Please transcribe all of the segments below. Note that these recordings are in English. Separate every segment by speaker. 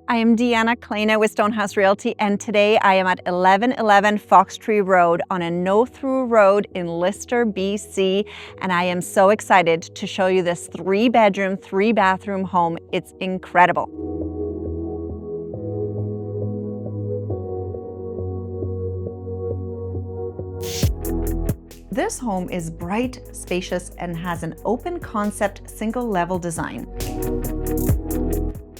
Speaker 1: I am Deanna Kleina with Stonehouse Realty, and today I am at 1111 Fox Tree Road on a no-through road in Lister, BC, and I am so excited to show you this 3-bedroom, 3-bathroom home. It's incredible. This home is bright, spacious, and has an open concept single-level design.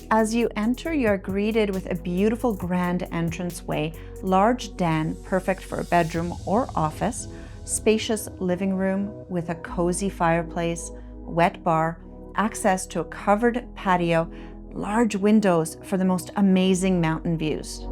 Speaker 1: As you enter, you're greeted with a beautiful grand entranceway, large den, perfect for a bedroom or office, spacious living room with a cozy fireplace, wet bar, access to a covered patio, large windows for the most amazing mountain views.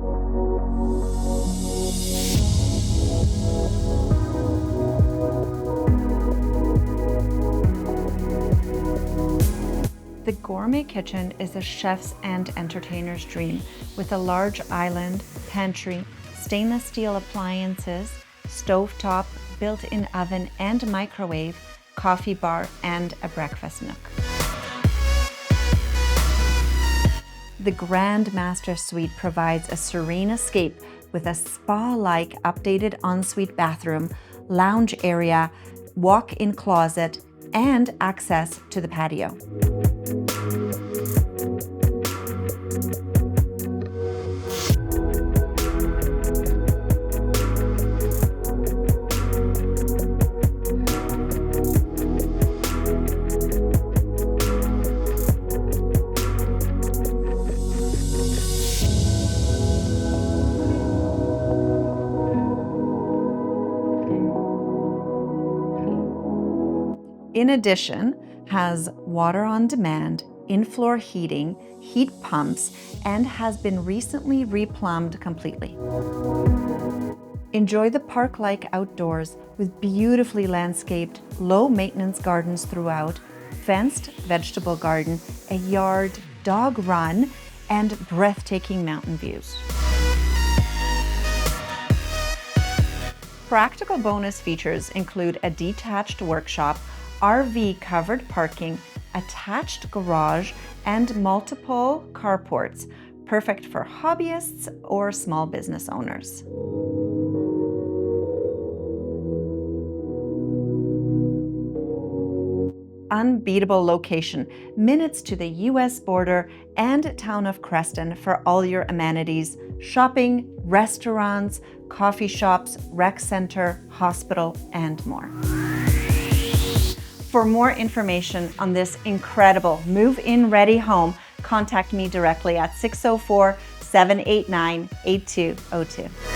Speaker 1: The gourmet kitchen is a chef's and entertainer's dream with a large island, pantry, stainless steel appliances, stovetop, built-in oven and microwave, coffee bar, and a breakfast nook. The Grand Master Suite provides a serene escape with a spa-like updated ensuite bathroom, lounge area, walk-in closet, and access to the patio. In addition, has water on demand, in-floor heating, heat pumps, and has been recently re-plumbed completely. Enjoy the park-like outdoors with beautifully landscaped, low-maintenance gardens throughout, fenced vegetable garden, a yard, dog run, and breathtaking mountain views. Practical bonus features include a detached workshop, RV covered parking, attached garage, and multiple carports, perfect for hobbyists or small business owners. Unbeatable location, minutes to the US border and town of Creston for all your amenities, shopping, restaurants, coffee shops, rec center, hospital, and more. For more information on this incredible move-in ready home, contact me directly at 604-789-8202.